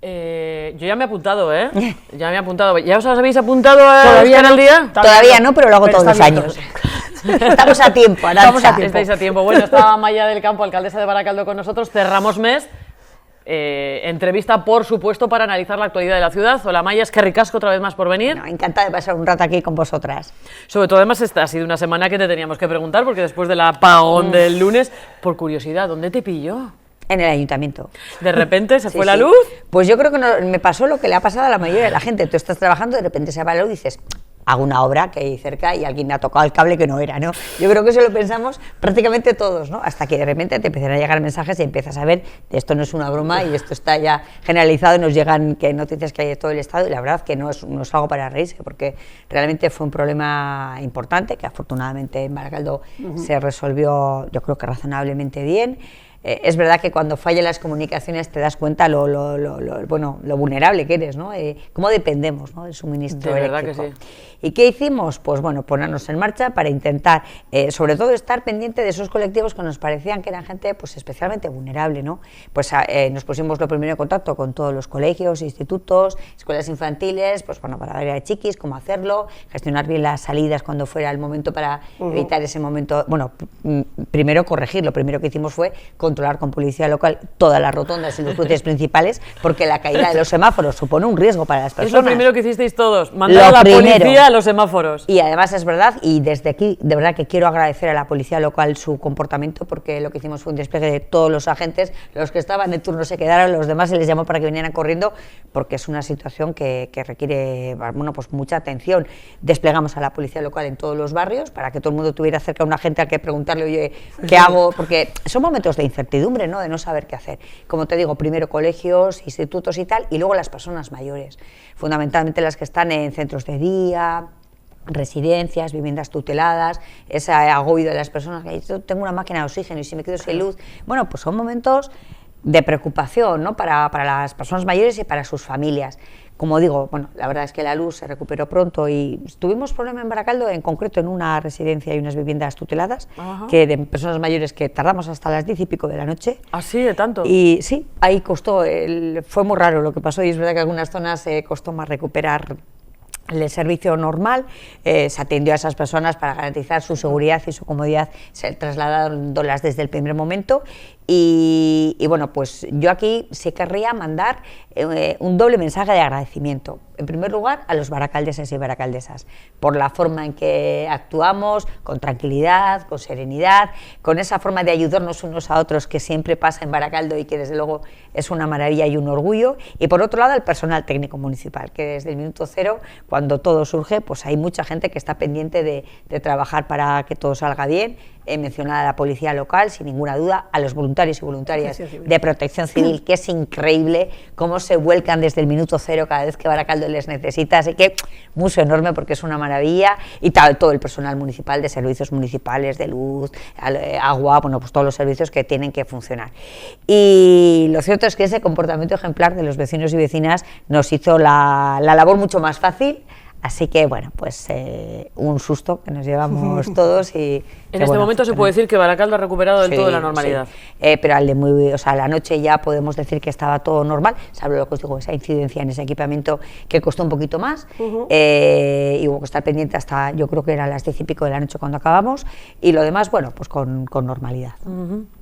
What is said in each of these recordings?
Yo ya me he apuntado, ¿eh? Ya me he apuntado. ¿Ya os habéis apuntado a ¿Todavía Euskal no? Día? Todavía no, pero lo hago todos los están años. Estamos a tiempo, Arantxa. Estamos a tiempo. Estáis a tiempo. Bueno, estaba Maya del Campo, alcaldesa de Baracaldo, con nosotros. Cerramos mes. Entrevista, por supuesto, para analizar la actualidad de la ciudad. Hola Maya, es que ricasco otra vez más por venir. No, encantada de pasar un rato aquí con vosotras. Sobre todo, además, esta ha sido una semana que te teníamos que preguntar, porque después del apagón del lunes, por curiosidad, ¿dónde te pilló? En el ayuntamiento. ¿De repente se Sí, fue la sí. luz? Pues yo creo que me pasó lo que le ha pasado a la mayoría de la gente. Tú estás trabajando, de repente se va la luz y dices, hago una obra que hay cerca y alguien me ha tocado el cable que no era, ¿no? Yo creo que eso lo pensamos prácticamente todos, ¿no? Hasta que de repente te empiezan a llegar mensajes y empiezas a ver, esto no es una broma y esto está ya generalizado y nos llegan noticias que hay de todo el Estado y la verdad que no es algo para reírse porque realmente fue un problema importante que afortunadamente en Baracaldo se resolvió, yo creo que razonablemente bien. Es verdad que cuando fallan las comunicaciones te das cuenta lo vulnerable que eres, ¿no? Cómo dependemos, ¿no?, del suministro eléctrico. Verdad que sí. ¿Y qué hicimos? Pues bueno, ponernos en marcha para intentar, sobre todo, estar pendiente de esos colectivos que nos parecían que eran gente pues especialmente vulnerable, ¿no? Pues nos pusimos lo primero en contacto con todos los colegios, institutos, escuelas infantiles, pues bueno, para ver a chiquis cómo hacerlo, gestionar bien las salidas cuando fuera el momento para evitar ese momento. Bueno, primero corregir, lo primero que hicimos fue controlar con policía local todas las rotondas y los cruces principales, porque la caída de los semáforos supone un riesgo para las personas. Es lo primero que hicisteis todos, mandar a la policía a los semáforos. Y además es verdad, y desde aquí de verdad que quiero agradecer a la policía local su comportamiento, porque lo que hicimos fue un despliegue de todos los agentes, los que estaban en turno se quedaron, los demás se les llamó para que vinieran corriendo, porque es una situación que requiere, bueno, pues mucha atención. Desplegamos a la policía local en todos los barrios para que todo el mundo tuviera cerca a un agente al que preguntarle, oye, ¿qué hago? Porque son momentos de incertidumbre, ¿no?, de no saber qué hacer. Como te digo, primero colegios, institutos y tal, y luego las personas mayores, fundamentalmente las que están en centros de día, residencias, viviendas tuteladas, ese agobio de las personas que yo tengo una máquina de oxígeno y si me quedo sin luz. Bueno, pues son momentos de preocupación, ¿no?, para las personas mayores y para sus familias. Como digo, bueno, la verdad es que la luz se recuperó pronto y tuvimos problema en Baracaldo, en concreto en una residencia y unas viviendas tuteladas, que de personas mayores que tardamos hasta las 10 y pico de la noche. ¿Así de tanto? Y sí, ahí costó, fue muy raro lo que pasó y es verdad que en algunas zonas costó más recuperar el servicio normal. Se atendió a esas personas para garantizar su seguridad y su comodidad, se trasladándolas desde el primer momento. Y bueno, pues yo aquí sí querría mandar un doble mensaje de agradecimiento. En primer lugar, a los baracaldeses y baracaldesas, por la forma en que actuamos, con tranquilidad, con serenidad, con esa forma de ayudarnos unos a otros que siempre pasa en Baracaldo y que desde luego es una maravilla y un orgullo. Y por otro lado, al personal técnico municipal, que desde el minuto cero, cuando todo surge, pues hay mucha gente que está pendiente de trabajar para que todo salga bien. He mencionado a la policía local, sin ninguna duda, a los voluntarios y voluntarias de Protección Civil, que es increíble cómo se vuelcan desde el minuto cero cada vez que Baracaldo les necesita, así que mucho enorme porque es una maravilla, y todo el personal municipal de servicios municipales, de luz, agua, bueno, pues todos los servicios que tienen que funcionar. Y lo cierto es que ese comportamiento ejemplar de los vecinos y vecinas nos hizo la labor mucho más fácil. Así que, bueno, pues un susto que nos llevamos todos y... En este momento se puede decir que Baracaldo ha recuperado del todo la normalidad. Sí. Pero a la noche ya podemos decir que estaba todo normal, salvo lo que os digo, esa incidencia en ese equipamiento que costó un poquito más, y hubo que estar pendiente hasta, yo creo que eran las 10 y pico de la noche cuando acabamos, y lo demás, bueno, pues con normalidad.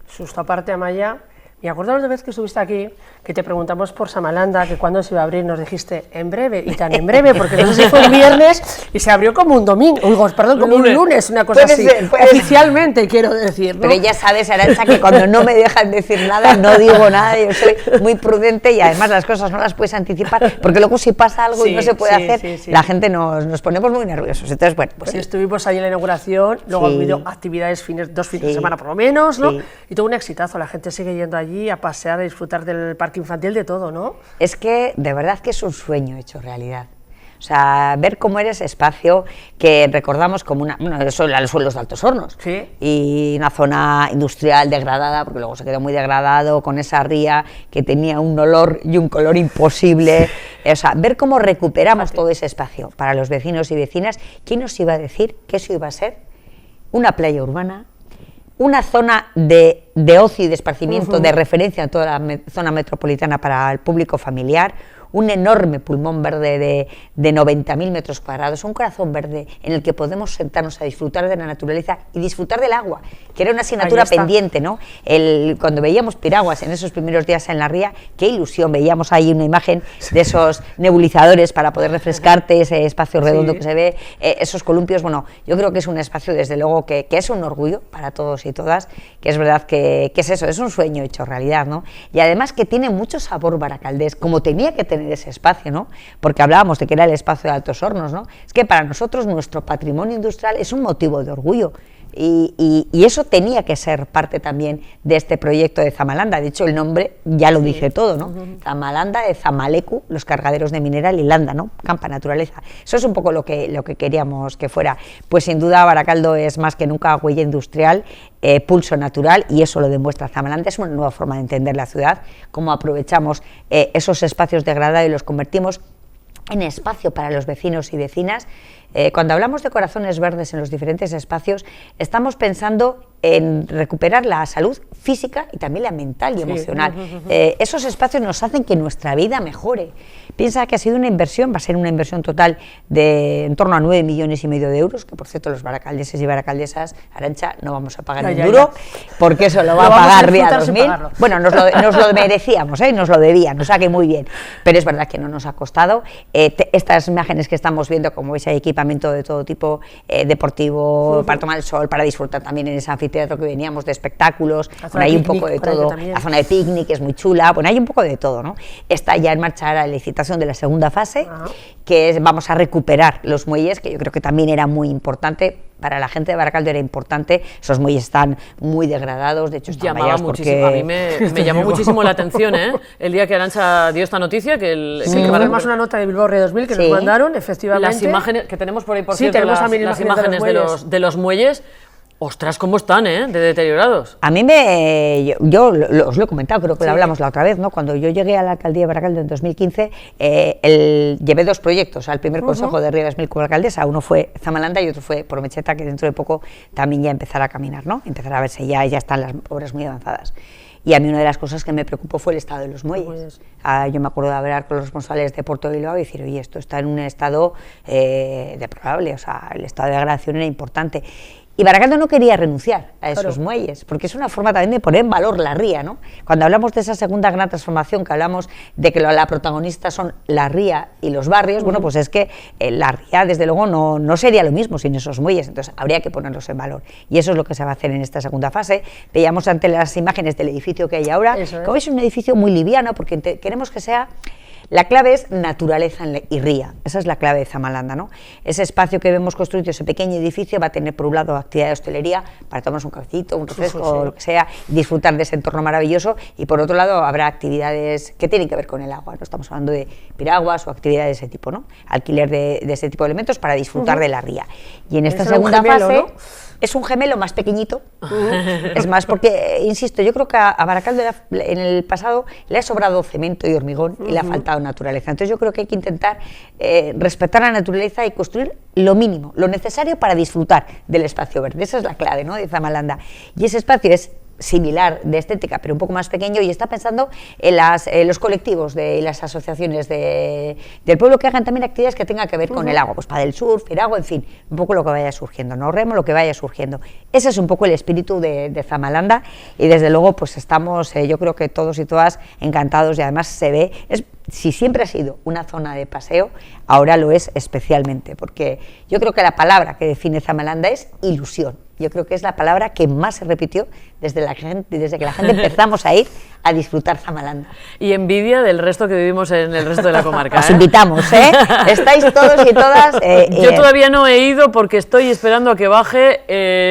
Susto aparte, Amaya. Me acuerdo la vez que estuviste aquí, que te preguntamos por Samalanda, que cuándo se iba a abrir, nos dijiste en breve, y tan en breve, porque no sé si fue un viernes y se abrió como un domingo, perdón, como un lunes, una cosa así, oficialmente quiero decir, ¿no? Pero ya sabes, Arantxa, que cuando no me dejan decir nada, no digo nada, yo soy muy prudente y además las cosas no las puedes anticipar, porque luego si pasa algo y no se puede hacer, la gente nos ponemos muy nerviosos. Entonces, bueno, pues estuvimos ahí en la inauguración, luego ha habido actividades, dos fines de semana por lo menos, ¿no? Y todo un exitazo, la gente sigue yendo allí a pasear, a disfrutar del parque infantil, de todo, ¿no? Es que de verdad que es un sueño hecho realidad. O sea, ver cómo era ese espacio que recordamos como son los suelos de Altos Hornos, y una zona industrial degradada, porque luego se quedó muy degradado, con esa ría que tenía un olor y un color imposible. O sea, ver cómo recuperamos todo ese espacio para los vecinos y vecinas. ¿Quién nos iba a decir que eso iba a ser una playa urbana una zona de ocio y de esparcimiento de referencia en toda la zona metropolitana para el público familiar, un enorme pulmón verde de 90.000 metros cuadrados, un corazón verde en el que podemos sentarnos a disfrutar de la naturaleza y disfrutar del agua, que era una asignatura pendiente, ¿no? Cuando veíamos piraguas en esos primeros días en la ría, qué ilusión, veíamos ahí una imagen de esos nebulizadores para poder refrescarte, ese espacio redondo que se ve, esos columpios. Bueno, yo creo que es un espacio, desde luego, que es un orgullo para todos y todas, que es verdad que es eso, es un sueño hecho realidad, ¿no? Y además que tiene mucho sabor baracaldés, como tenía que tener ese espacio, ¿no? Porque hablábamos de que era el espacio de Altos Hornos, ¿no? Es que para nosotros nuestro patrimonio industrial es un motivo de orgullo y eso tenía que ser parte también de este proyecto de Zamalanda. De hecho, el nombre ya lo dice todo, ¿no? Zamalanda de Zamalecu, los cargaderos de mineral, y Landa, ¿no? Campa naturaleza. Eso es un poco lo que queríamos que fuera. Pues sin duda Baracaldo es más que nunca huella industrial, pulso natural, y eso lo demuestra Zamalanda. Es una nueva forma de entender la ciudad, cómo aprovechamos esos espacios degradados y los convertimos en espacio para los vecinos y vecinas. Cuando hablamos de corazones verdes en los diferentes espacios, estamos pensando en recuperar la salud física y también la mental y emocional. Esos espacios nos hacen que nuestra vida mejore. Piensa que ha sido una inversión, va a ser una inversión total de en torno a 9,5 millones de euros, que por cierto los baracaldeses y baracaldesas, Arantxa, no vamos a pagar un duro, porque eso lo va a pagar Ría 2000. Bueno, nos lo merecíamos, nos lo debían, o sea que muy bien, pero es verdad que no nos ha costado. Estas imágenes que estamos viendo, como veis, hay equipamiento de todo tipo, deportivo, para tomar el sol, para disfrutar también en ese anfiteatro que veníamos, de espectáculos, bueno, hay un poco de todo, la zona de picnic es muy chula, bueno, hay un poco de todo, ¿no? Está ya en marcha la licitación de la segunda fase, vamos a recuperar los muelles, que yo creo que también era muy importante. Para la gente de Baracaldo era importante, esos muelles están muy degradados, de hecho están vallados porque... A mí me llamó muchísimo la atención, el día que Arantxa dio esta noticia, que además una nota de Bilbao Ría 2000 que nos mandaron, efectivamente. Las imágenes que tenemos por ahí, por cierto, las imágenes de los muelles. Ostras, ¿cómo están, de deteriorados? A mí os lo he comentado, creo que lo hablamos la otra vez, ¿no? Cuando yo llegué a la alcaldía de Baracaldo en 2015, llevé 2 proyectos al primer consejo de Ría 2000 como alcaldesa. Uno fue Zamalanda y otro fue Pormecheta, que dentro de poco también ya empezará a caminar, ¿no? Empezará a verse, ya están las obras muy avanzadas. Y a mí una de las cosas que me preocupó fue el estado de los muelles. Yo me acuerdo de hablar con los responsables de Puerto de Bilbao y decir, oye, esto está en un estado deplorable, o sea, el estado de degradación era importante. Y Baracaldo no quería renunciar a esos muelles, porque es una forma también de poner en valor la ría, ¿no? Cuando hablamos de esa segunda gran transformación, que hablamos de que la protagonista son la ría y los barrios, bueno, pues es que la ría, desde luego, no sería lo mismo sin esos muelles, entonces habría que ponerlos en valor. Y eso es lo que se va a hacer en esta segunda fase. Veíamos ante las imágenes del edificio que hay ahora, como es un edificio muy liviano, porque queremos que sea... La clave es naturaleza y ría, esa es la clave de Zamalanda, ¿no? Ese espacio que vemos construido, ese pequeño edificio, va a tener por un lado actividad de hostelería para tomarse un cafecito, un refresco, o lo que sea, disfrutar de ese entorno maravilloso, y por otro lado habrá actividades que tienen que ver con el agua, ¿no? Estamos hablando de piraguas o actividades de ese tipo, ¿no? Alquiler de ese tipo de elementos para disfrutar de la ría. Y en esta segunda fase... ¿no? Es un gemelo más pequeñito, es más, porque, insisto, yo creo que a Baracaldo en el pasado le ha sobrado cemento y hormigón y le ha faltado naturaleza. Entonces yo creo que hay que intentar respetar la naturaleza y construir lo mínimo, lo necesario para disfrutar del espacio verde. Esa es la clave, ¿no?, de Zamalanda. Y ese espacio es similar de estética, pero un poco más pequeño, y está pensando en los colectivos de las asociaciones del pueblo que hagan también actividades que tengan que ver con el agua, pues para el surf, el agua, en fin, un poco lo que vaya surgiendo, no remo, lo que vaya surgiendo. Ese es un poco el espíritu de Zamalanda, y desde luego pues estamos, yo creo que todos y todas encantados, y además se ve, si siempre ha sido una zona de paseo, ahora lo es especialmente, porque yo creo que la palabra que define Zamalanda es ilusión. Yo creo que es la palabra que más se repitió desde que la gente empezamos a ir a disfrutar Zamalanda. Y envidia del resto que vivimos en el resto de la comarca. Os invitamos, estáis todos y todas. Yo todavía no he ido porque estoy esperando a que baje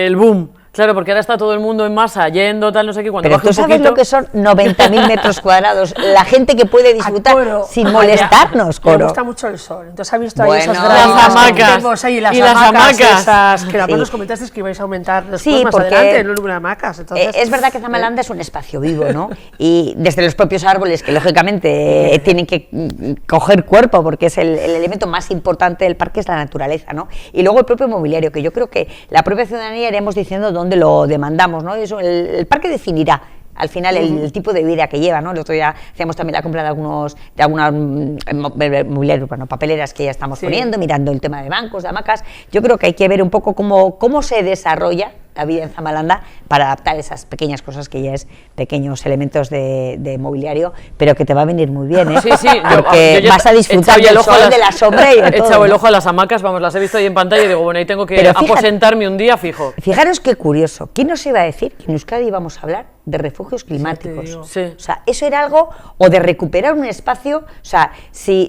el boom. Claro, porque ahora está todo el mundo en masa, yendo, tal, no sé qué, cuando pero baje un poquito... Pero tú sabes lo que son 90.000 metros cuadrados, la gente que puede disfrutar sin molestarnos, Coro. Me gusta mucho el sol, entonces ha visto ahí esas las hamacas, y las hamacas esas, que además nos comentasteis que ibais a aumentar después, más adelante, el número de hamacas. Entonces, es verdad que Zamalanda es un espacio vivo, ¿no? Y desde los propios árboles, que lógicamente tienen que coger cuerpo, porque es el elemento más importante del parque, es la naturaleza, ¿no? Y luego el propio mobiliario, que yo creo que la propia ciudadanía iremos diciendo dónde lo demandamos, ¿no? Eso, el parque definirá al final el tipo de vida que lleva, ¿no? El otro día hacíamos también la compra de algunas mobiliario, bueno, papeleras que ya estamos poniendo, mirando el tema de bancos, de hamacas. Yo creo que hay que ver un poco cómo se desarrolla la vida en Zamalanda para adaptar esas pequeñas cosas que ya es pequeños elementos de mobiliario, pero que te va a venir muy bien, ¿eh? Sí, porque yo vas a disfrutar del sol, de la sombra y de todo. He echado el ojo a las hamacas, vamos, las he visto ahí en pantalla y digo, bueno, ahí tengo que aposentarme un día fijo. Fijaros qué curioso, ¿quién nos iba a decir que en Euskadi íbamos a hablar de refugios climáticos? Sí. O sea, eso era algo, o de recuperar un espacio, o sea, si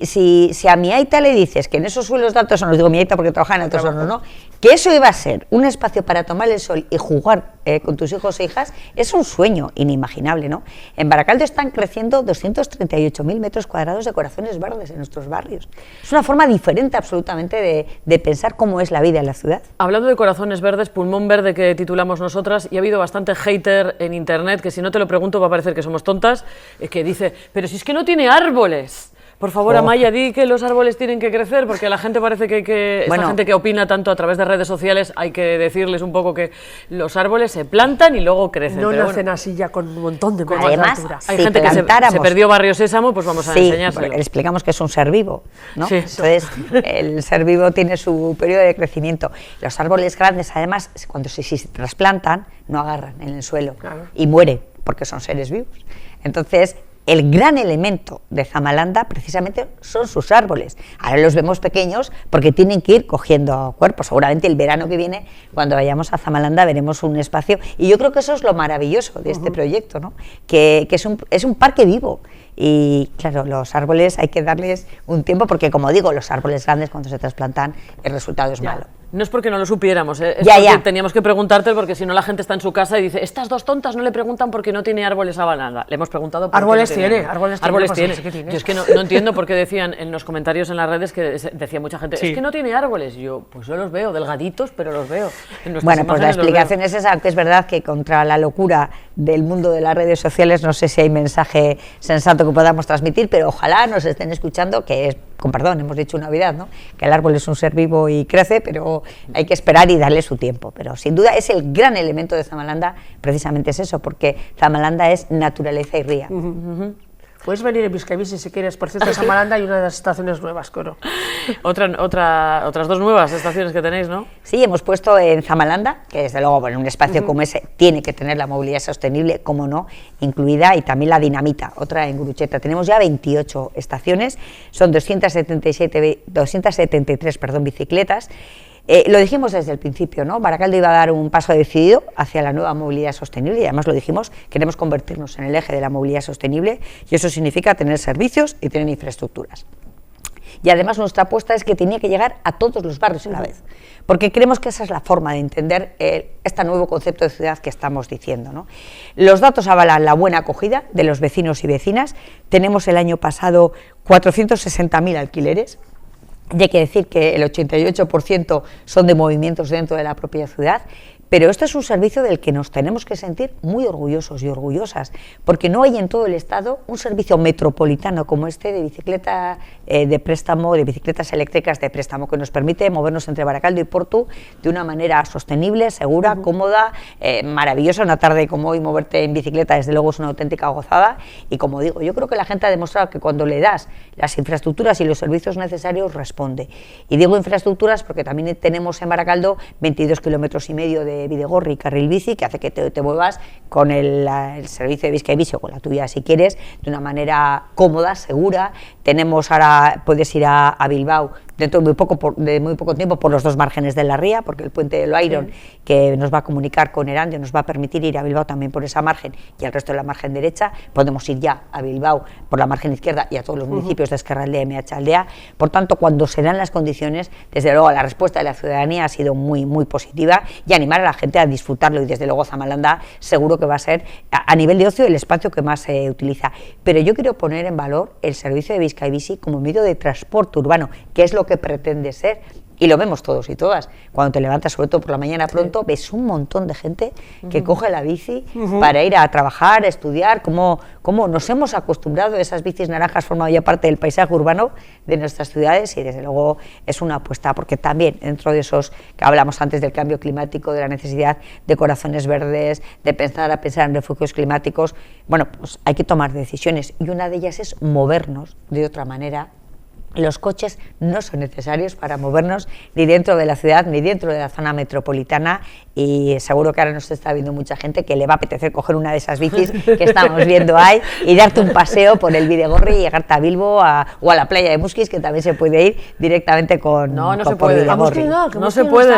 a mi aita le dices que en esos suelos de Altos Hornos, digo mi aita porque trabaja en Altos Hornos, ¿no?, que eso iba a ser un espacio para tomar el sol y jugar con tus hijos e hijas, es un sueño inimaginable, ¿no? En Baracaldo están creciendo 238.000 metros cuadrados de corazones verdes en nuestros barrios. Es una forma diferente absolutamente de pensar cómo es la vida en la ciudad. Hablando de corazones verdes, pulmón verde que titulamos nosotras, y ha habido bastante hater en internet, que si no te lo pregunto va a parecer que somos tontas, que dice, pero si es que no tiene árboles. Por favor, Amaya, di que los árboles tienen que crecer, porque a la gente parece que esta gente que opina tanto a través de redes sociales, hay que decirles un poco que los árboles se plantan y luego crecen. No nacen así ya con un montón de metros Además, de altura. Hay gente que se perdió Barrio Sésamo, pues vamos a enseñárselo. Le explicamos que es un ser vivo, ¿no? Sí. Entonces, el ser vivo tiene su periodo de crecimiento. Los árboles grandes, además, cuando se trasplantan, no agarran en el suelo y mueren, porque son seres vivos. Entonces, el gran elemento de Zamalanda precisamente son sus árboles. Ahora los vemos pequeños porque tienen que ir cogiendo cuerpo. Seguramente el verano que viene, cuando vayamos a Zamalanda, veremos un espacio. Y yo creo que eso es lo maravilloso de este proyecto, ¿no? Que es un parque vivo. Y claro, los árboles hay que darles un tiempo porque, como digo, los árboles grandes cuando se trasplantan el resultado es malo. No es porque no lo supiéramos, es porque teníamos que preguntarte, porque si no la gente está en su casa y dice, estas dos tontas no le preguntan porque no tiene árboles a banana. Le hemos preguntado por árboles qué tiene. Árboles tiene. Yo es que no entiendo por qué decían en los comentarios en las redes que decía mucha gente, es que no tiene árboles. Y yo, pues yo los veo, delgaditos, pero los veo. Bueno, pues la explicación es esa, aunque es verdad que contra la locura del mundo de las redes sociales no sé si hay mensaje sensato que podamos transmitir, pero ojalá nos estén escuchando, que es, con perdón, hemos dicho una novedad, ¿no?, que el árbol es un ser vivo y crece, pero hay que esperar y darle su tiempo. Pero sin duda es el gran elemento de Zamalanda, precisamente es eso, porque Zamalanda es naturaleza y ría. Puedes venir en Bizkaibici si quieres. Por cierto, en Zamalanda hay una de las estaciones nuevas, Coro. Otras dos nuevas estaciones que tenéis, ¿no? Sí, hemos puesto en Zamalanda, que desde luego, bueno, un espacio como ese tiene que tener la movilidad sostenible, como no, incluida, y también la dinamita, otra en Gurucheta. Tenemos ya 28 estaciones, son 273 bicicletas. Lo dijimos desde el principio, ¿no? Baracaldo iba a dar un paso decidido hacia la nueva movilidad sostenible y además lo dijimos, queremos convertirnos en el eje de la movilidad sostenible y eso significa tener servicios y tener infraestructuras. Y además nuestra apuesta es que tenía que llegar a todos los barrios a la vez, porque creemos que esa es la forma de entender este nuevo concepto de ciudad que estamos diciendo, ¿no? Los datos avalan la buena acogida de los vecinos y vecinas. Tenemos el año pasado 460.000 alquileres. Y hay que decir que el 88% son de movimientos dentro de la propia ciudad, pero este es un servicio del que nos tenemos que sentir muy orgullosos y orgullosas, porque no hay en todo el Estado un servicio metropolitano como este de bicicleta de préstamo, de bicicletas eléctricas de préstamo, que nos permite movernos entre Baracaldo y Portu de una manera sostenible, segura, cómoda, maravillosa. Una tarde como hoy moverte en bicicleta desde luego es una auténtica gozada y, como digo, yo creo que la gente ha demostrado que cuando le das las infraestructuras y los servicios necesarios responde. Y digo infraestructuras porque también tenemos en Baracaldo 22,5 kilómetros de Bidegorri, carril bici, que hace que te muevas con el servicio de Bizkaibici o con la tuya si quieres, de una manera cómoda, segura. Tenemos ahora, puedes ir a Bilbao dentro de muy poco tiempo por los dos márgenes de la ría, porque el puente de Loairon, que nos va a comunicar con Erandio, nos va a permitir ir a Bilbao también por esa margen y al resto de la margen derecha. Podemos ir ya a Bilbao por la margen izquierda y a todos los municipios de Ezkerraldea y Meatzaldea. Por tanto, cuando se dan las condiciones, desde luego la respuesta de la ciudadanía ha sido muy, muy positiva y animar a la gente a disfrutarlo, y desde luego Zamalanda seguro que va a ser, a nivel de ocio, el espacio que más se utiliza. Pero yo quiero poner en valor el servicio de Bizkaibici como medio de transporte urbano, que es lo que pretende ser, Y lo vemos todos y todas. Cuando te levantas, sobre todo por la mañana pronto, ves un montón de gente que coge la bici para ir a trabajar, a estudiar, cómo nos hemos acostumbrado, esas bicis naranjas forman ya parte del paisaje urbano de nuestras ciudades, y desde luego es una apuesta, porque también dentro de esos que hablamos antes del cambio climático, de la necesidad de corazones verdes, de pensar en refugios climáticos, bueno, pues hay que tomar decisiones, y una de ellas es movernos de otra manera. Los coches no son necesarios para movernos ni dentro de la ciudad ni dentro de la zona metropolitana, y seguro que ahora nos está viendo mucha gente que le va a apetecer coger una de esas bicis que estamos viendo ahí y darte un paseo por el Bidegorri y llegarte a Bilbo o a la playa de Musquis, que también se puede ir directamente con No con se puede. Bidegorri. No se puede.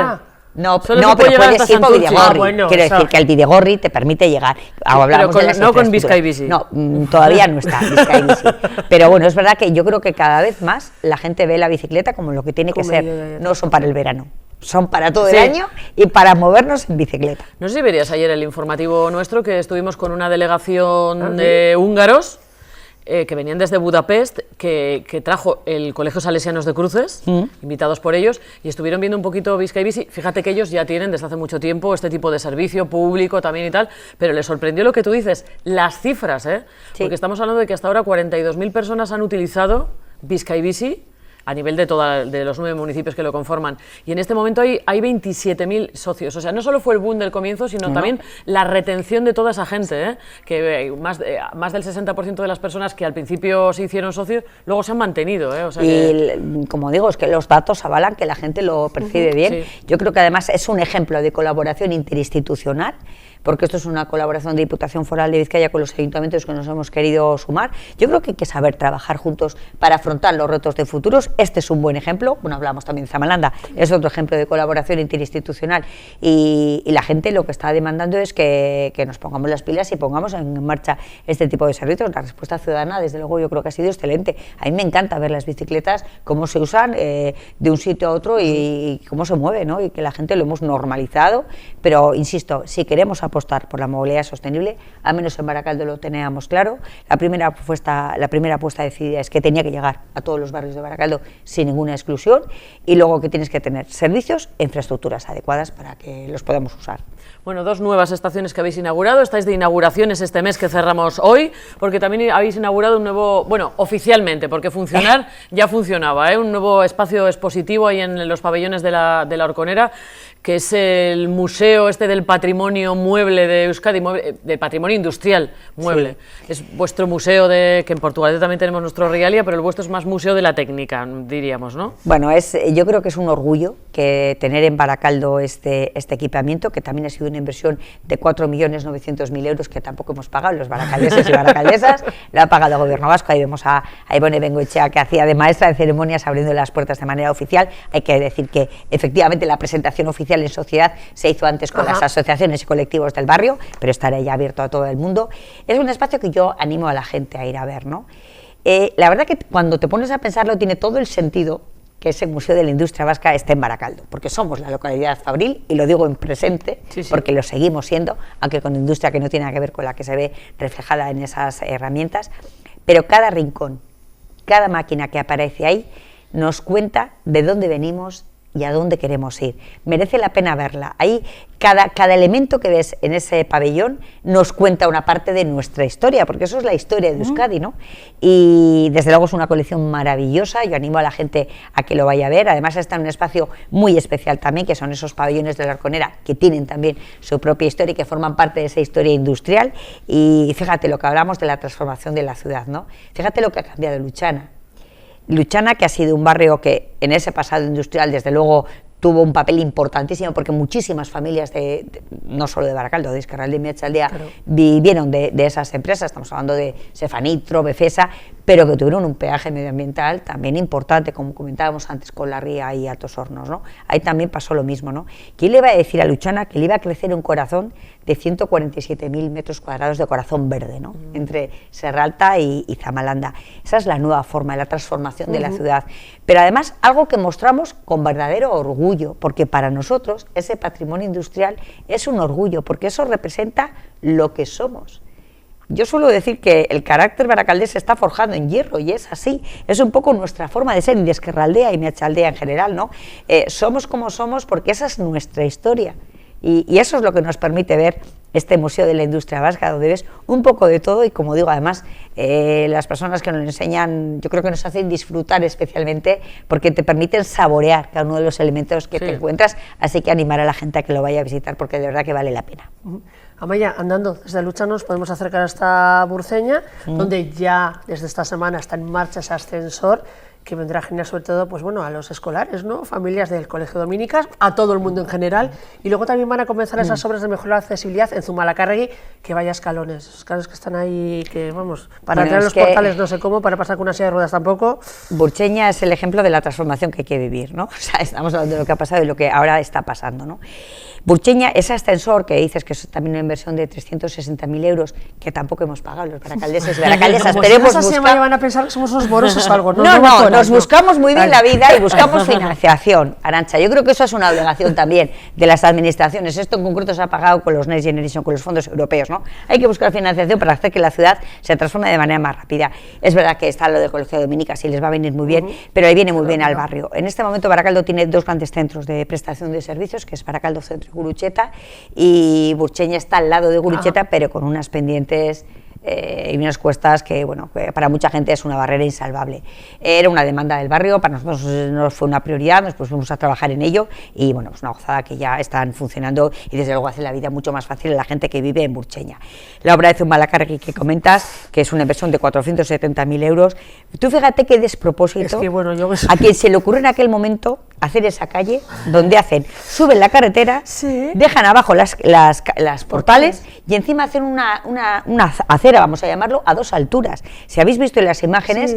No, Solo no, se puede pero llegar puedes hasta ir por Santurce. Bidegorri. Bueno, Quiero decir que el Bidegorri te permite llegar. Hablamos Pero de las no con infraestructuras. Bizkaibisi. No, todavía no está Bizkaibisi. Pero bueno, es verdad que yo creo que cada vez más la gente ve la bicicleta como lo que tiene que Como ser. medio de- No son para el verano, son para todo Sí. el año y para movernos en bicicleta. No sé si verías ayer el informativo nuestro, que estuvimos con una delegación de húngaros que venían desde Budapest, que trajo el Colegio Salesianos de Cruces, invitados por ellos, y estuvieron viendo un poquito Bizkaibisi. Fíjate que ellos ya tienen desde hace mucho tiempo este tipo de servicio público también y tal, pero les sorprendió lo que tú dices, las cifras, Sí. porque estamos hablando de que hasta ahora 42.000 personas han utilizado Bizkaibisi a nivel de los 9 municipios que lo conforman. Y en este momento hay 27.000 socios. O sea, no solo fue el boom del comienzo, sino también la retención de toda esa gente, que más del 60% de las personas que al principio se hicieron socios, luego se han mantenido. O sea Como digo, es que los datos avalan que la gente lo percibe bien. Sí. Yo creo que además es un ejemplo de colaboración interinstitucional, porque esto es una colaboración de Diputación Foral de Vizcaya con los ayuntamientos que nos hemos querido sumar. Yo creo que hay que saber trabajar juntos para afrontar los retos de futuros. Este es un buen ejemplo. Bueno, hablamos también de Zamalanda, es otro ejemplo de colaboración interinstitucional, y la gente lo que está demandando es que nos pongamos las pilas y pongamos en marcha este tipo de servicios. La respuesta ciudadana, desde luego, yo creo que ha sido excelente. A mí me encanta ver las bicicletas, cómo se usan de un sitio a otro y cómo se mueven, ¿no? Y que la gente lo hemos normalizado, pero insisto, si queremos apostar por la movilidad sostenible, al menos en Baracaldo lo teníamos claro. La primera apuesta decidida es que tenía que llegar a todos los barrios de Baracaldo sin ninguna exclusión, y luego que tienes que tener servicios e infraestructuras adecuadas para que los podamos usar. Bueno, 2 nuevas estaciones que habéis inaugurado. Estáis de inauguraciones este mes que cerramos hoy, porque también habéis inaugurado un nuevo, bueno, oficialmente, porque funcionar ya funcionaba, un nuevo espacio expositivo ahí en los pabellones de la Horconera, que es el museo del patrimonio mueble de Euskadi, del patrimonio industrial mueble. Sí. Es vuestro museo que en Portugal también tenemos nuestro Regalia, pero el vuestro es más museo de la técnica, diríamos, ¿no? Bueno, yo creo que es un orgullo que tener en Baracaldo este equipamiento, que también ha sido una inversión de 4.900.000 euros, que tampoco hemos pagado los baracaldeses y baracaldesas, lo ha pagado el Gobierno vasco. Ahí vemos a Ivone Bengoechea, que hacía de maestra de ceremonias abriendo las puertas de manera oficial. Hay que decir que efectivamente la presentación oficial en sociedad se hizo antes con las asociaciones y colectivos del barrio, pero estará ya abierto a todo el mundo. Es un espacio que yo animo a la gente a ir a ver, ¿no? La verdad que cuando te pones a pensarlo tiene todo el sentido que ese Museo de la Industria Vasca esté en Baracaldo, porque somos la localidad fabril, y lo digo en presente, porque lo seguimos siendo, aunque con industria que no tiene nada que ver con la que se ve reflejada en esas herramientas, pero cada rincón, cada máquina que aparece ahí nos cuenta de dónde venimos y a dónde queremos ir. Merece la pena verla. Ahí cada elemento que ves en ese pabellón nos cuenta una parte de nuestra historia, porque eso es la historia de Euskadi, ¿no? Y desde luego es una colección maravillosa. Yo animo a la gente a que lo vaya a ver. Además está en un espacio muy especial también, que son esos pabellones de la Horconera, que tienen también su propia historia y que forman parte de esa historia industrial. Y fíjate lo que hablamos de la transformación de la ciudad, ¿no? Fíjate lo que ha cambiado Luchana, que ha sido un barrio que en ese pasado industrial, desde luego, tuvo un papel importantísimo, porque muchísimas familias, no solo de Baracaldo, de Ezkerraldea y Meatzaldea, vivieron de esas empresas. Estamos hablando de Sefanitro, Befesa, pero que tuvieron un peaje medioambiental también importante, como comentábamos antes con la Ría y Atos Hornos, ¿no? Ahí también pasó lo mismo, ¿no? ¿Quién le iba a decir a Luchana que le iba a crecer un corazón de 147.000 metros cuadrados de corazón verde, ¿no? Entre Serralta y Zamalanda? Esa es la nueva forma de la transformación de la ciudad, pero además algo que mostramos con verdadero orgullo, porque para nosotros ese patrimonio industrial es un orgullo, porque eso representa lo que somos. yo suelo decir que el carácter baracaldés se está forjando en hierro, y es así, es un poco nuestra forma de ser, y de Ezkerraldea y Meatzaldea en general, ¿no? Somos como somos porque esa es nuestra historia, y eso es lo que nos permite ver este Museo de la Industria Vasca, donde ves un poco de todo, y como digo, además, las personas que nos enseñan, yo creo que nos hacen disfrutar especialmente, porque te permiten saborear cada uno de los elementos que te encuentras, así que animar a la gente a que lo vaya a visitar, porque de verdad que vale la pena. Amaya, andando desde Lucha nos podemos acercar hasta Burceña, donde ya desde esta semana está en marcha ese ascensor, que vendrá genial sobre todo, pues bueno, a los escolares, ¿no? Familias del Colegio Dominicas, a todo el mundo en general, y luego también van a comenzar esas obras de mejorar la accesibilidad en Zumalacárregui, que vaya escalones, esos escalones que están ahí, que vamos, para entrar en los portales no sé cómo, para pasar con una silla de ruedas tampoco. Burceña es el ejemplo de la transformación que hay que vivir, ¿no? O sea, estamos hablando de lo que ha pasado y lo que ahora está pasando, ¿no? Burceña, ese ascensor que dices que es también una inversión de 360.000 euros, que tampoco hemos pagado los baracaldeses, baracaldesas, esperemos buscar... van a pensar que somos unos morosos o algo, ¿no? No, nos buscamos muy bien la vida y buscamos financiación, Arantxa. Yo creo que eso es una obligación también de las administraciones. Esto en concreto se ha pagado con los Next Generation, con los fondos europeos, ¿no? Hay que buscar financiación para hacer que la ciudad se transforme de manera más rápida. Es verdad que está lo del Colegio de Dominicas y les va a venir muy bien, pero ahí viene muy bien al barrio. En este momento Baracaldo tiene dos grandes centros de prestación de servicios, que es Baracaldo Centro y Gurutzeta, y Burceña está al lado de Gurutzeta, pero con unas pendientes y unas cuestas que, bueno, que para mucha gente es una barrera insalvable. Era una demanda del barrio, para nosotros no fue una prioridad, nos pusimos a trabajar en ello, y bueno, pues una gozada que ya están funcionando, y desde luego hace la vida mucho más fácil a la gente que vive en Burceña. La obra de Zumalacárregui que comentas, que es una inversión de 470.000 euros, tú fíjate qué despropósito, es que, bueno, a quien se le ocurre en aquel momento hacer esa calle, donde suben la carretera, dejan abajo las portales, y encima hacen una acera, vamos a llamarlo, a dos alturas. Si habéis visto en las imágenes,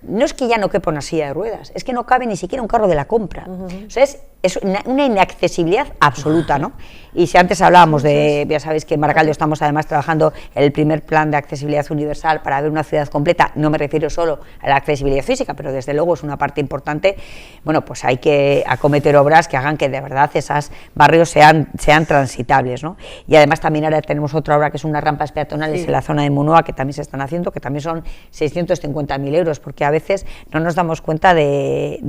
no es que ya no quepa una silla de ruedas, es que no cabe ni siquiera un carro de la compra. O sea, es una inaccesibilidad absoluta, ¿no? Y si antes hablábamos de, ya sabéis que en Baracaldo estamos además trabajando en el primer plan de accesibilidad universal para ver una ciudad completa, no me refiero solo a la accesibilidad física, pero desde luego es una parte importante. Bueno, pues hay que acometer obras que hagan que de verdad esos barrios sean transitables, ¿no? Y además también ahora tenemos otra obra que es unas rampas peatonales en la zona de Munoa, que también se están haciendo, que también son 650.000 euros, porque a veces no nos damos cuenta del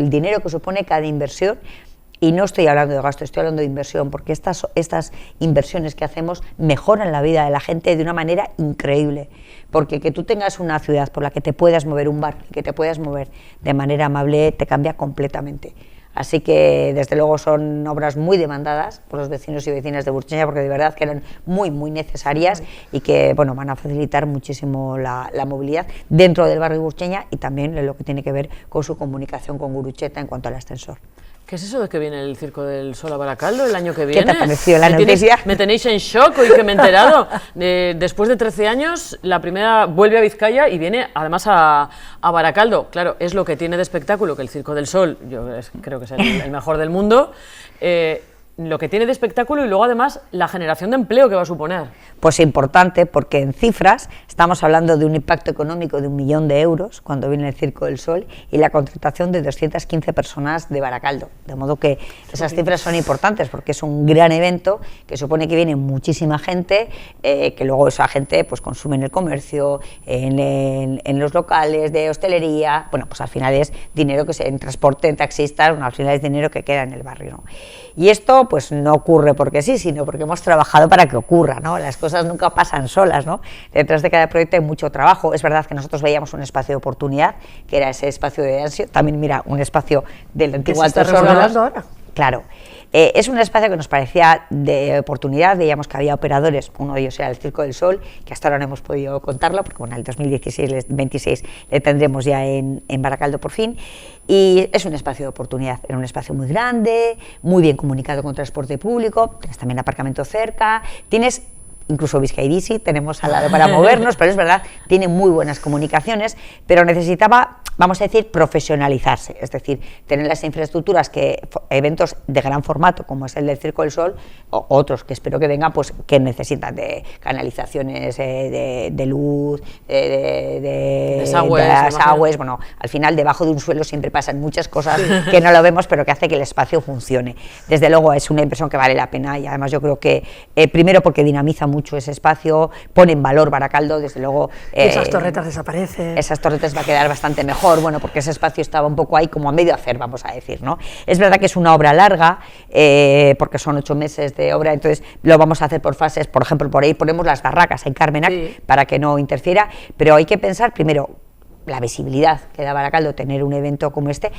dinero que supone cada inversión. Y no estoy hablando de gasto, estoy hablando de inversión, porque estas inversiones que hacemos mejoran la vida de la gente de una manera increíble, porque que tú tengas una ciudad por la que te puedas mover, un barrio, que te puedas mover de manera amable, te cambia completamente. Así que, desde luego, son obras muy demandadas por los vecinos y vecinas de Burceña, porque de verdad que eran muy, muy necesarias, y que, bueno, van a facilitar muchísimo la movilidad dentro del barrio de Burceña, y también en lo que tiene que ver con su comunicación con Gurutzeta en cuanto al ascensor. ¿Qué es eso de que viene el Circo del Sol a Baracaldo el año que viene? ¿Qué te ha parecido la noticia? Me tenéis en shock hoy que me he enterado. Después de 13 años, la primera vuelve a Vizcaya y viene además a Baracaldo. Claro, es lo que tiene de espectáculo que el Circo del Sol, yo creo que es el mejor del mundo, lo que tiene de espectáculo, y luego además la generación de empleo que va a suponer. Pues importante, porque en cifras estamos hablando de un impacto económico de 1 millón de euros cuando viene el Circo del Sol, y la contratación de 215 personas de Baracaldo, de modo que esas cifras son importantes, porque es un gran evento que supone que viene muchísima gente, que luego esa gente pues consume en el comercio, en los locales de hostelería. Bueno, pues al final es dinero que en transporte, en taxistas, bueno, al final es dinero que queda en el barrio, ¿no? Y esto pues no ocurre porque sí, sino porque hemos trabajado para que ocurra, ¿no? Las cosas nunca pasan solas, ¿no? Detrás de cada proyecto hay mucho trabajo. Es verdad que nosotros veíamos un espacio de oportunidad, que era ese espacio de ansio, también mira, un espacio del antiguo Alto Sordo. Claro. Es un espacio que nos parecía de oportunidad, veíamos que había operadores, uno de ellos era el Circo del Sol, que hasta ahora no hemos podido contarlo, porque bueno, el 2026 le tendremos ya en Baracaldo por fin, y es un espacio de oportunidad, era un espacio muy grande, muy bien comunicado con transporte público, tienes también aparcamiento cerca, tienes incluso Bizkaibici, tenemos al lado para movernos, pero es verdad, tiene muy buenas comunicaciones, pero necesitaba vamos a decir, profesionalizarse, es decir, tener las infraestructuras que eventos de gran formato, como es el del Circo del Sol, o otros que espero que vengan, pues que necesitan de canalizaciones, de luz, de desagües, bueno, al final debajo de un suelo siempre pasan muchas cosas que no lo vemos, pero que hace que el espacio funcione. Desde luego es una inversión que vale la pena y además yo creo que, primero porque dinamiza mucho ese espacio, pone en valor Baracaldo, desde luego... esas torretas desaparecen. Esas torretas va a quedar bastante mejor, bueno, porque ese espacio estaba un poco ahí como a medio hacer, vamos a decir, ¿no? Es verdad que es una obra larga, porque son 8 meses de obra, entonces lo vamos a hacer por fases, por ejemplo, por ahí ponemos las barracas en Carmenac para que no interfiera, pero hay que pensar primero la visibilidad que da Baracaldo tener un evento como este,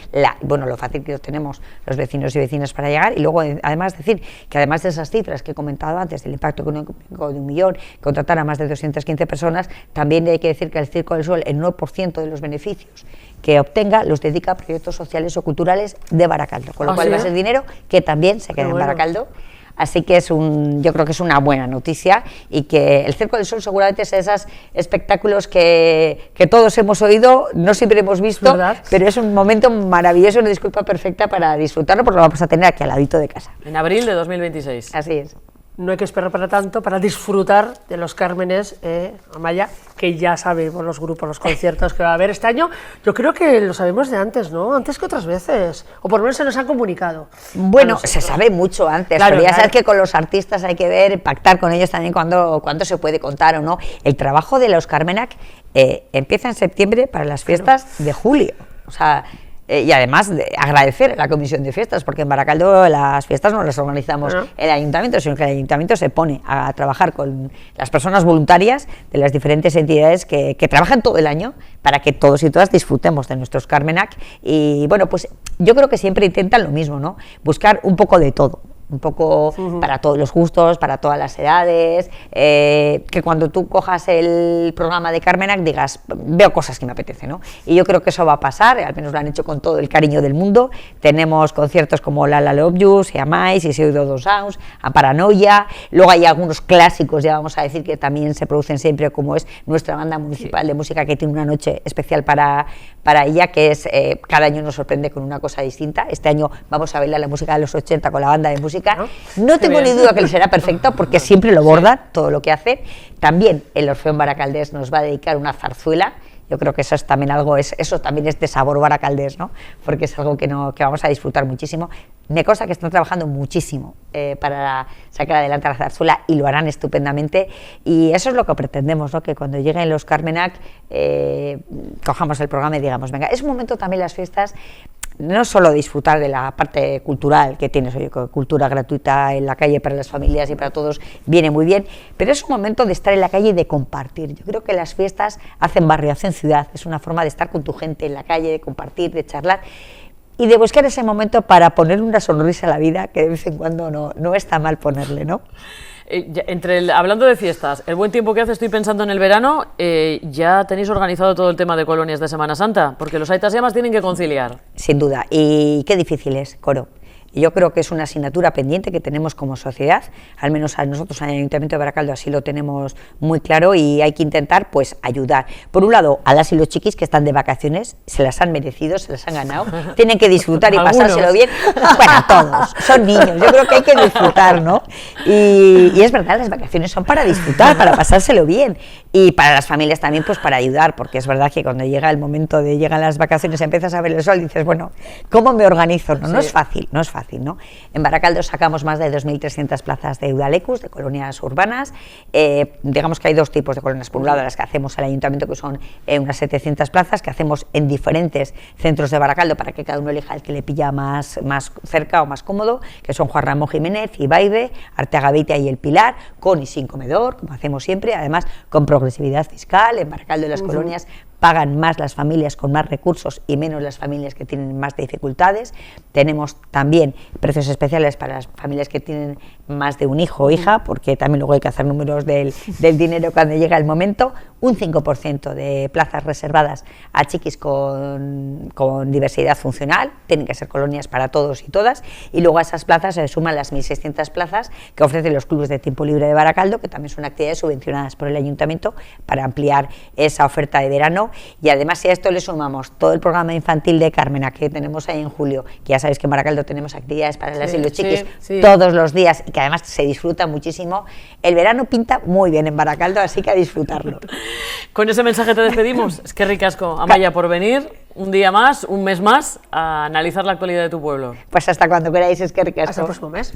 lo fácil que tenemos los vecinos y vecinas para llegar, y luego además decir que además de esas cifras que he comentado antes, del impacto económico de 1 millón, contratar a más de 215 personas, también hay que decir que el Circo del Sol, el 9% de los beneficios que obtenga los dedica a proyectos sociales o culturales de Baracaldo, con lo cual va a ser dinero que también se queda en Baracaldo. Así que yo creo que es una buena noticia y que el Circo del Sol seguramente es de esos espectáculos que todos hemos oído, no siempre hemos visto, ¿verdad? Pero es un momento maravilloso, una disculpa perfecta para disfrutarlo, porque lo vamos a tener aquí al ladito de casa. En abril de 2026. Así es. No hay que esperar para tanto para disfrutar de los Cármenes, Amaya, que ya sabemos los grupos, los conciertos que va a haber este año. Yo creo que lo sabemos de antes, ¿no? Antes que otras veces, o por lo menos se nos han comunicado. Bueno, se sabe mucho antes, claro, pero ya sabes que con los artistas hay que ver, pactar con ellos también cuándo se puede contar o no. El trabajo de los Carmenac empieza en septiembre para las fiestas de julio, o sea... y además agradecer a la Comisión de Fiestas, porque en Baracaldo las fiestas no las organizamos el Ayuntamiento, sino que el Ayuntamiento se pone a trabajar con las personas voluntarias de las diferentes entidades que trabajan todo el año para que todos y todas disfrutemos de nuestros Carmenac. Y bueno, pues yo creo que siempre intentan lo mismo, ¿no? Buscar un poco de todo. Un poco para todos los gustos, para todas las edades, que cuando tú cojas el programa de Carmenac digas, veo cosas que me apetecen, ¿no? Y yo creo que eso va a pasar, al menos lo han hecho con todo el cariño del mundo. Tenemos conciertos como La Love You, Se Amáis, Y Se Oído Dos Sounds, A Paranoia, luego hay algunos clásicos, ya vamos a decir, que también se producen siempre, como es nuestra banda municipal de música, que tiene una noche especial para ella, que es, cada año nos sorprende con una cosa distinta. Este año vamos a bailar la música de los 80 con la banda de música. No tengo ni duda que le será perfecto, porque siempre lo bordan todo lo que hace. También el Orfeón Baracaldés nos va a dedicar una zarzuela. Yo creo que eso es también algo, eso también es de sabor baracaldés, ¿no? Porque es algo que vamos a disfrutar muchísimo. Me consta que están trabajando muchísimo para sacar adelante la zarzuela y lo harán estupendamente, y eso es lo que pretendemos, ¿no? Que cuando lleguen los Carmenac cojamos el programa y digamos, venga, es un momento también las fiestas, no solo disfrutar de la parte cultural que tienes, oye, cultura gratuita en la calle para las familias y para todos viene muy bien, pero es un momento de estar en la calle y de compartir. Yo creo que las fiestas hacen barrio, hacen ciudad, es una forma de estar con tu gente en la calle, de compartir, de charlar y de buscar ese momento para poner una sonrisa a la vida, que de vez en cuando no está mal ponerle, ¿no? Hablando de fiestas, el buen tiempo que hace, estoy pensando en el verano, ¿ya tenéis organizado todo el tema de colonias de Semana Santa? Porque los aitas y amas tienen que conciliar. Sin duda, y qué difícil es, Coro. Y yo creo que es una asignatura pendiente que tenemos como sociedad, al menos a nosotros en el Ayuntamiento de Baracaldo así lo tenemos muy claro, y hay que intentar pues ayudar. Por un lado, a las y los chiquis que están de vacaciones, se las han merecido, se las han ganado, tienen que disfrutar y pasárselo bien. Bueno, todos, son niños, yo creo que hay que disfrutar, ¿no? Y es verdad, las vacaciones son para disfrutar, para pasárselo bien, y para las familias también pues para ayudar, porque es verdad que cuando llega el momento de llegan las vacaciones, empiezas a ver el sol y dices, bueno, ¿cómo me organizo? No es fácil, no es fácil, ¿no? En Baracaldo sacamos más de 2.300 plazas de Udalecus, de colonias urbanas. Digamos que hay dos tipos de colonias. Por un lado, las que hacemos al Ayuntamiento, que son unas 700 plazas, que hacemos en diferentes centros de Baracaldo para que cada uno elija el que le pilla más cerca o más cómodo, que son Juan Ramón Jiménez, Ibaide, Arteaga Beitia y El Pilar, con y sin comedor, como hacemos siempre, además con progresividad fiscal. En Baracaldo, las colonias pagan más las familias con más recursos y menos las familias que tienen más dificultades. Tenemos también precios especiales para las familias que tienen más de un hijo o hija, porque también luego hay que hacer números del dinero cuando llega el momento, un 5% de plazas reservadas a chiquis con diversidad funcional, tienen que ser colonias para todos y todas, y luego a esas plazas se suman las 1.600 plazas que ofrecen los clubes de tiempo libre de Baracaldo, que también son actividades subvencionadas por el Ayuntamiento para ampliar esa oferta de verano. Y además, si a esto le sumamos todo el programa infantil de Carmena que tenemos ahí en julio, que ya sabéis que en Baracaldo tenemos actividades para las y los chiquis todos los días, y que además se disfruta muchísimo, el verano pinta muy bien en Baracaldo, así que a disfrutarlo. Con ese mensaje te despedimos. Es que ricasco, Amaya, por venir un día más, un mes más, a analizar la actualidad de tu pueblo. Pues hasta cuando queráis, es que ricasco. Hasta el próximo mes.